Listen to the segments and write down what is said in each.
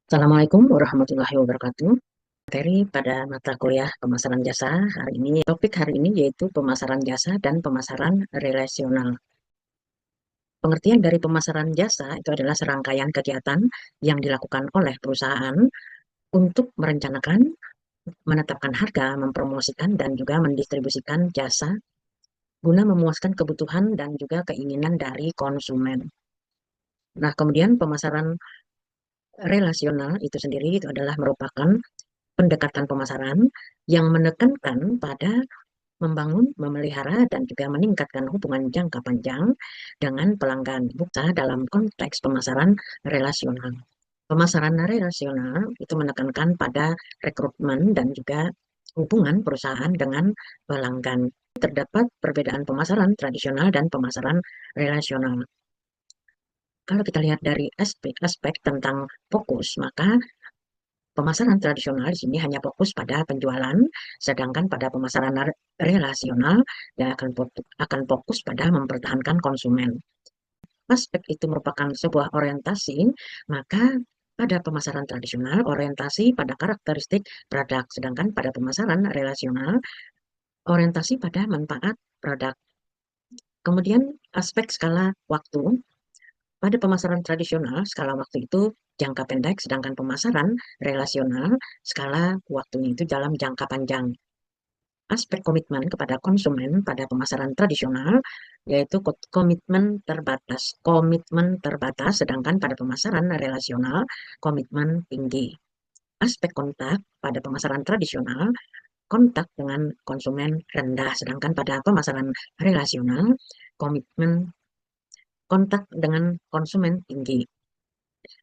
Assalamualaikum warahmatullahi wabarakatuh. Materi pada mata kuliah pemasaran jasa topik hari ini yaitu pemasaran jasa dan pemasaran relasional. Pengertian dari pemasaran jasa itu adalah serangkaian kegiatan yang dilakukan oleh perusahaan untuk merencanakan, menetapkan harga, mempromosikan, dan juga mendistribusikan jasa guna memuaskan kebutuhan dan juga keinginan dari konsumen. Nah, kemudian pemasaran relasional itu sendiri itu adalah merupakan pendekatan pemasaran yang menekankan pada membangun, memelihara, dan juga meningkatkan hubungan jangka panjang dengan pelanggan bukan dalam konteks pemasaran relasional. Pemasaran relasional itu menekankan pada rekrutmen dan juga hubungan perusahaan dengan pelanggan. Terdapat perbedaan pemasaran tradisional dan pemasaran relasional. Kalau kita lihat dari aspek-aspek tentang fokus, maka pemasaran tradisional di sini hanya fokus pada penjualan, sedangkan pada pemasaran relasional dia akan fokus pada mempertahankan konsumen. Aspek itu merupakan sebuah orientasi, maka pada pemasaran tradisional orientasi pada karakteristik produk, sedangkan pada pemasaran relasional orientasi pada manfaat produk. Kemudian aspek skala waktu. Pada pemasaran tradisional, skala waktu itu jangka pendek, sedangkan pemasaran relasional, skala waktunya itu dalam jangka panjang. Aspek komitmen kepada konsumen pada pemasaran tradisional, yaitu komitmen terbatas, sedangkan pada pemasaran relasional, komitmen tinggi. Aspek kontak pada pemasaran tradisional, kontak dengan konsumen rendah, sedangkan pada pemasaran relasional, komitmen kontak dengan konsumen tinggi.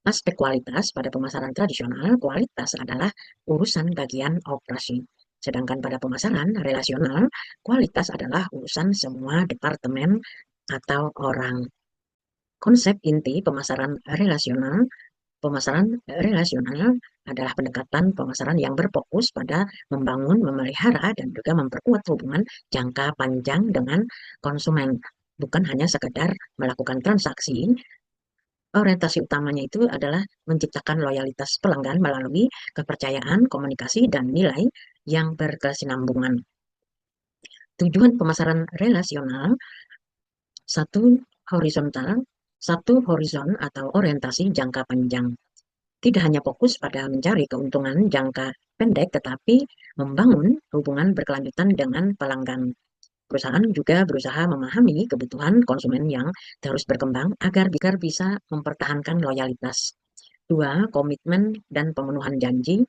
Aspek kualitas pada pemasaran tradisional, kualitas adalah urusan bagian operasi. Sedangkan pada pemasaran relasional, kualitas adalah urusan semua departemen atau orang. Konsep inti pemasaran relasional adalah pendekatan pemasaran yang berfokus pada membangun, memelihara, dan juga memperkuat hubungan jangka panjang dengan konsumen. Bukan hanya sekedar melakukan transaksi. Orientasi utamanya itu adalah menciptakan loyalitas pelanggan melalui kepercayaan, komunikasi, dan nilai yang berkesinambungan. Tujuan pemasaran relasional, satu horizontal, satu horizon atau orientasi jangka panjang. Tidak hanya fokus pada mencari keuntungan jangka pendek, tetapi membangun hubungan berkelanjutan dengan pelanggan. Perusahaan juga berusaha memahami kebutuhan konsumen yang terus berkembang agar bisa mempertahankan loyalitas. Dua, komitmen dan pemenuhan janji.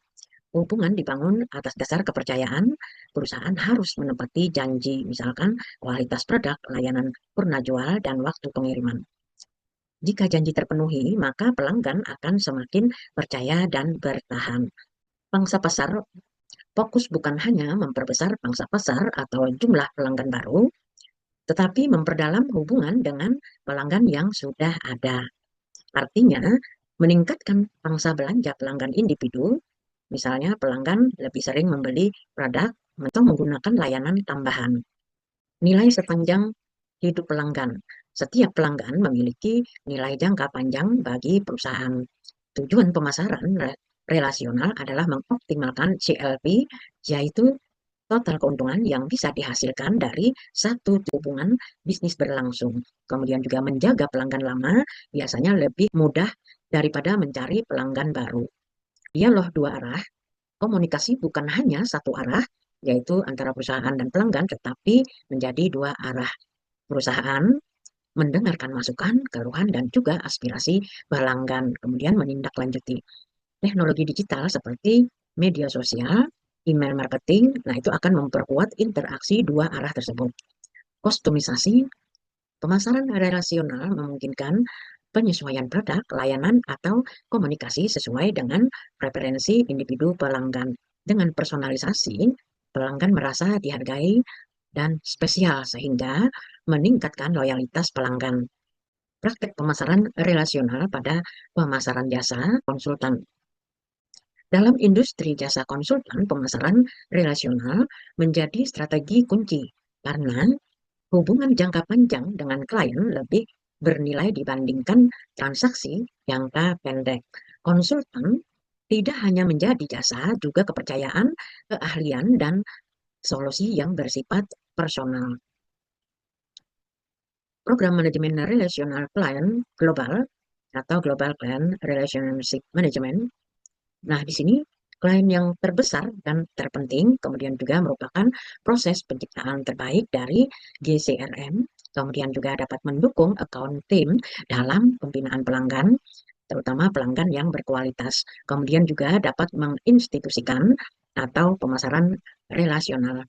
Hubungan dibangun atas dasar kepercayaan. Perusahaan harus menepati janji, misalkan kualitas produk, layanan purna jual, dan waktu pengiriman. Jika janji terpenuhi, maka pelanggan akan semakin percaya dan bertahan. Pangsa pasar fokus bukan hanya memperbesar pangsa pasar atau jumlah pelanggan baru, tetapi memperdalam hubungan dengan pelanggan yang sudah ada. Artinya, meningkatkan pangsa belanja pelanggan individu, misalnya pelanggan lebih sering membeli produk atau menggunakan layanan tambahan. Nilai sepanjang hidup pelanggan. Setiap pelanggan memiliki nilai jangka panjang bagi perusahaan. Tujuan pemasaran relasional adalah mengoptimalkan CLV, yaitu total keuntungan yang bisa dihasilkan dari satu hubungan bisnis berlangsung. Kemudian juga menjaga pelanggan lama biasanya lebih mudah daripada mencari pelanggan baru. Dialog dua arah, komunikasi bukan hanya satu arah, yaitu antara perusahaan dan pelanggan, tetapi menjadi dua arah. Perusahaan mendengarkan masukan, keluhan, dan juga aspirasi pelanggan, kemudian menindaklanjuti. Teknologi digital seperti media sosial, email marketing, nah itu akan memperkuat interaksi dua arah tersebut. Kostumisasi, pemasaran relasional memungkinkan penyesuaian produk, layanan, atau komunikasi sesuai dengan preferensi individu pelanggan. Dengan personalisasi, pelanggan merasa dihargai dan spesial sehingga meningkatkan loyalitas pelanggan. Praktek pemasaran relasional pada pemasaran jasa konsultan. Dalam industri jasa konsultan, pemasaran relasional menjadi strategi kunci karena hubungan jangka panjang dengan klien lebih bernilai dibandingkan transaksi jangka pendek. Konsultan tidak hanya menjadi jasa, juga kepercayaan, keahlian, dan solusi yang bersifat personal. Program manajemen relasional klien global atau Global Client Relationship Management. Nah, di sini klien yang terbesar dan terpenting kemudian juga merupakan proses penciptaan terbaik dari GCRM, kemudian juga dapat mendukung account team dalam pembinaan pelanggan, terutama pelanggan yang berkualitas. Kemudian juga dapat menginstitusikan atau pemasaran relasional,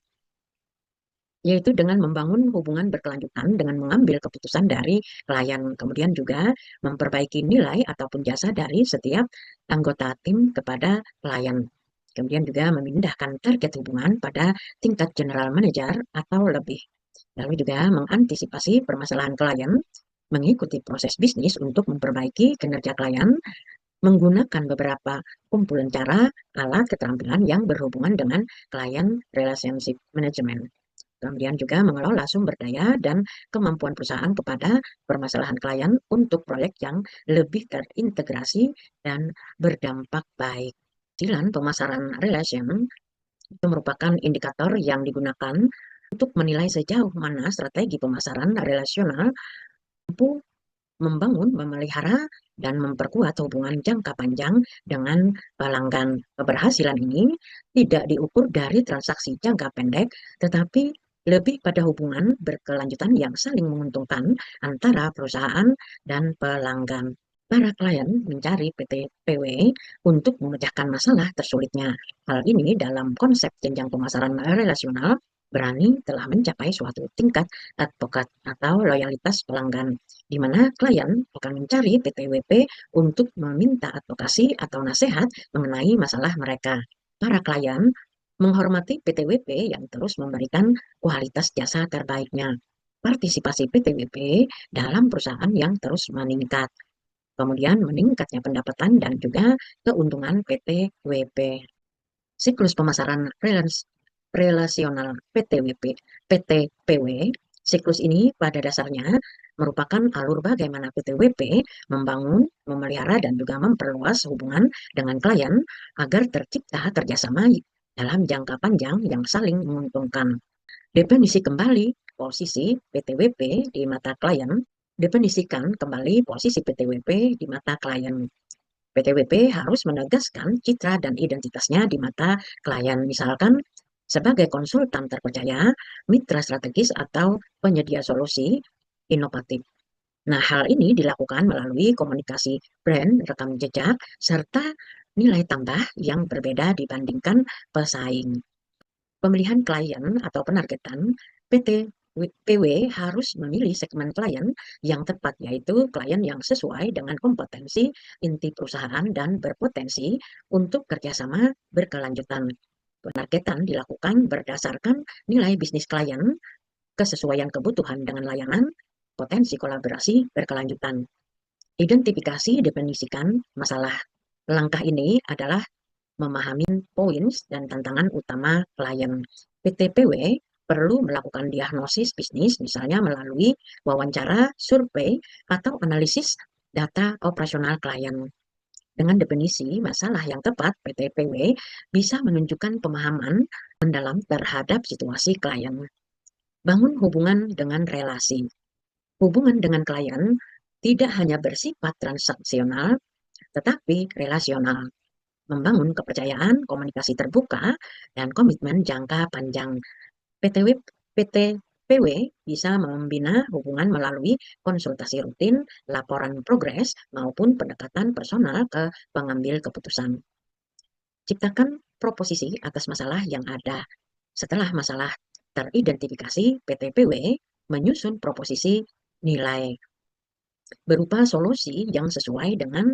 yaitu dengan membangun hubungan berkelanjutan dengan mengambil keputusan dari klien, kemudian juga memperbaiki nilai ataupun jasa dari setiap anggota tim kepada klien. Kemudian juga memindahkan target hubungan pada tingkat general manager atau lebih. Lalu juga mengantisipasi permasalahan klien, mengikuti proses bisnis untuk memperbaiki kinerja klien, menggunakan beberapa kumpulan cara, alat, keterampilan yang berhubungan dengan klien relationship management. Kemudian juga mengelola sumber daya dan kemampuan perusahaan kepada permasalahan klien untuk proyek yang lebih terintegrasi dan berdampak baik. Keberhasilan pemasaran relation itu merupakan indikator yang digunakan untuk menilai sejauh mana strategi pemasaran relasional mampu membangun, memelihara, dan memperkuat hubungan jangka panjang dengan pelanggan. Keberhasilan ini tidak diukur dari transaksi jangka pendek, tetapi lebih pada hubungan berkelanjutan yang saling menguntungkan antara perusahaan dan pelanggan. Para klien mencari PT PW untuk memecahkan masalah tersulitnya. Hal ini dalam konsep jenjang pemasaran relasional berani telah mencapai suatu tingkat advokat atau loyalitas pelanggan, di mana klien akan mencari PTWP untuk meminta advokasi atau nasihat mengenai masalah mereka. Para klien menghormati PTWP yang terus memberikan kualitas jasa terbaiknya. Partisipasi PTWP dalam perusahaan yang terus meningkat. Kemudian meningkatnya pendapatan dan juga keuntungan PTWP. Siklus pemasaran relasional PTPW. Siklus ini pada dasarnya merupakan alur bagaimana PTWP membangun, memelihara, dan juga memperluas hubungan dengan klien agar tercipta kerjasama dalam jangka panjang yang saling menguntungkan. Definisi kembali posisi PTWP di mata klien. Definisikan kembali posisi PTWP di mata klien. PTWP harus menegaskan citra dan identitasnya di mata klien, misalkan sebagai konsultan terpercaya, mitra strategis, atau penyedia solusi inovatif. Nah, hal ini dilakukan melalui komunikasi brand, rekam jejak, serta nilai tambah yang berbeda dibandingkan pesaing. Pemilihan klien atau penargetan, PT PW harus memilih segmen klien yang tepat, yaitu klien yang sesuai dengan kompetensi inti perusahaan dan berpotensi untuk kerjasama berkelanjutan. Penargetan dilakukan berdasarkan nilai bisnis klien, kesesuaian kebutuhan dengan layanan, potensi kolaborasi berkelanjutan. Identifikasi definisikan masalah. Langkah ini adalah memahami poin dan tantangan utama klien. PTPW perlu melakukan diagnosis bisnis, misalnya melalui wawancara, survei, atau analisis data operasional klien. Dengan definisi masalah yang tepat, PTPW bisa menunjukkan pemahaman mendalam terhadap situasi klien. Bangun hubungan dengan relasi. Hubungan dengan klien tidak hanya bersifat transaksional, tetapi relasional, membangun kepercayaan, komunikasi terbuka, dan komitmen jangka panjang. PTPW bisa membina hubungan melalui konsultasi rutin, laporan progres, maupun pendekatan personal ke pengambil keputusan. Ciptakan proposisi atas masalah yang ada. Setelah masalah teridentifikasi, PTPW menyusun proposisi nilai berupa solusi yang sesuai dengan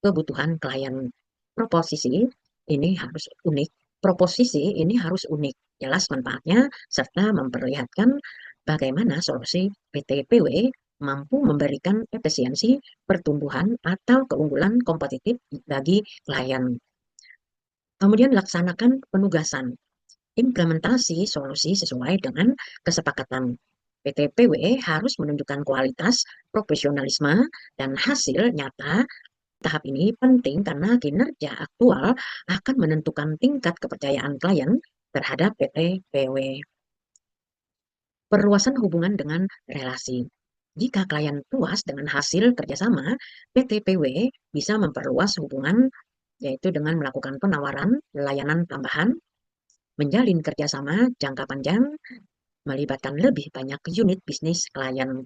kebutuhan klien. Proposisi ini harus unik. Proposisi ini harus unik, jelas manfaatnya, serta memperlihatkan bagaimana solusi PTPW mampu memberikan efisiensi pertumbuhan atau keunggulan kompetitif bagi klien. Kemudian laksanakan penugasan. Implementasi solusi sesuai dengan kesepakatan. PTPW harus menunjukkan kualitas, profesionalisme, dan hasil nyata Tahap ini penting karena kinerja aktual akan menentukan tingkat kepercayaan klien terhadap PT/PW. Perluasan hubungan dengan relasi. Jika klien puas dengan hasil kerjasama, PT/PW bisa memperluas hubungan yaitu dengan melakukan penawaran layanan tambahan, menjalin kerjasama jangka panjang, melibatkan lebih banyak unit bisnis klien.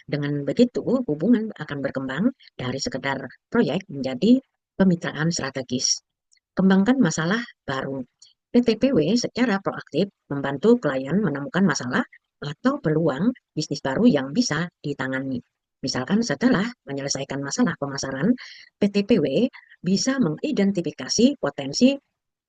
Dengan begitu, hubungan akan berkembang dari sekedar proyek menjadi kemitraan strategis. Kembangkan masalah baru. PTPW secara proaktif membantu klien menemukan masalah atau peluang bisnis baru yang bisa ditangani. Misalkan setelah menyelesaikan masalah pemasaran, PTPW bisa mengidentifikasi potensi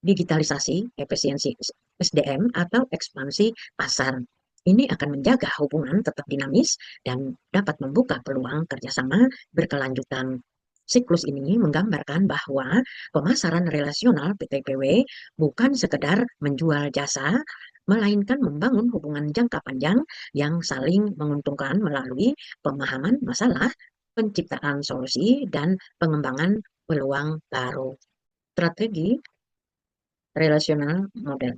digitalisasi, efisiensi SDM, atau ekspansi pasar. Ini akan menjaga hubungan tetap dinamis dan dapat membuka peluang kerjasama berkelanjutan. Siklus ini menggambarkan bahwa pemasaran relasional PTPW bukan sekedar menjual jasa, melainkan membangun hubungan jangka panjang yang saling menguntungkan melalui pemahaman masalah, penciptaan solusi, dan pengembangan peluang baru. Strategi relasional model.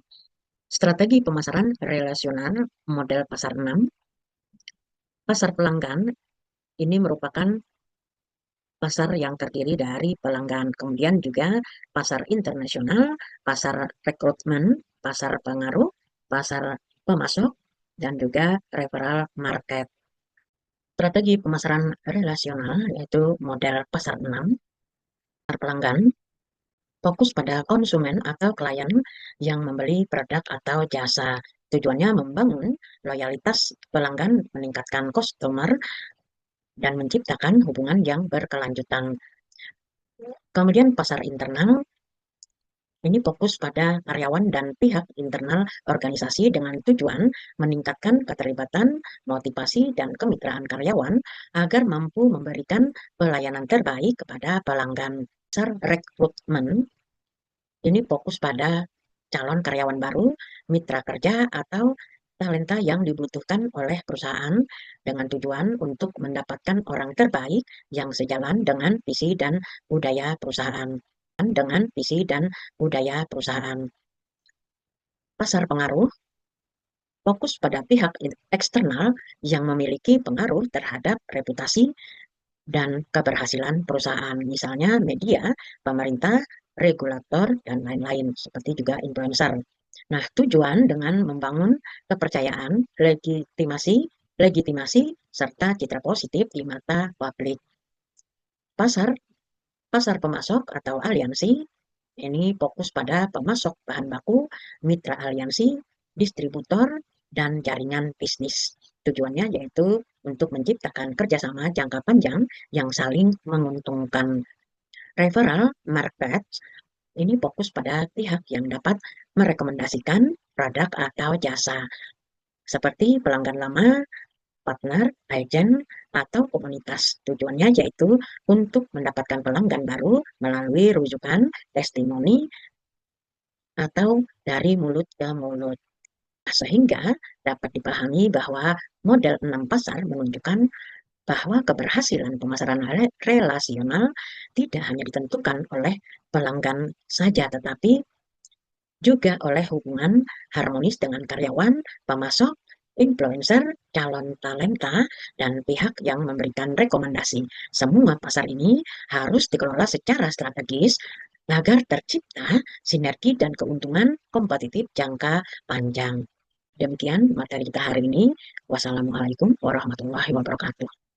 Strategi pemasaran relasional model pasar 6. Pasar pelanggan ini merupakan pasar yang terdiri dari pelanggan, kemudian juga pasar internasional, pasar rekrutmen, pasar pengaruh, pasar pemasok, dan juga referral market. Strategi pemasaran relasional yaitu model pasar 6, pasar pelanggan, fokus pada konsumen atau klien yang membeli produk atau jasa. Tujuannya membangun loyalitas pelanggan, meningkatkan customer, dan menciptakan hubungan yang berkelanjutan. Kemudian pasar internal, ini fokus pada karyawan dan pihak internal organisasi dengan tujuan meningkatkan keterlibatan, motivasi, dan kemitraan karyawan agar mampu memberikan pelayanan terbaik kepada pelanggan. Pasar rekrutmen ini fokus pada calon karyawan baru, mitra kerja, atau talenta yang dibutuhkan oleh perusahaan dengan tujuan untuk mendapatkan orang terbaik yang sejalan dengan visi dan budaya perusahaan. Pasar pengaruh fokus pada pihak eksternal yang memiliki pengaruh terhadap reputasi dan keberhasilan perusahaan, misalnya media, pemerintah, regulator, dan lain-lain, seperti juga influencer. Nah, tujuan dengan membangun kepercayaan, legitimasi, serta citra positif di mata publik. Pasar Pasar pemasok atau aliansi ini fokus pada pemasok bahan baku, mitra aliansi, distributor, dan jaringan bisnis. Tujuannya yaitu untuk menciptakan kerjasama jangka panjang yang saling menguntungkan. Referral market ini fokus pada pihak yang dapat merekomendasikan produk atau jasa, seperti pelanggan lama, partner, agent, atau komunitas. Tujuannya yaitu untuk mendapatkan pelanggan baru melalui rujukan, testimoni, atau dari mulut ke mulut. Sehingga dapat dipahami bahwa model 6 pasar menunjukkan bahwa keberhasilan pemasaran relasional tidak hanya ditentukan oleh pelanggan saja, tetapi juga oleh hubungan harmonis dengan karyawan, pemasok, influencer, calon talenta, dan pihak yang memberikan rekomendasi. Semua pasar ini harus dikelola secara strategis agar tercipta sinergi dan keuntungan kompetitif jangka panjang. Demikian materi kita hari ini. Wassalamualaikum warahmatullahi wabarakatuh.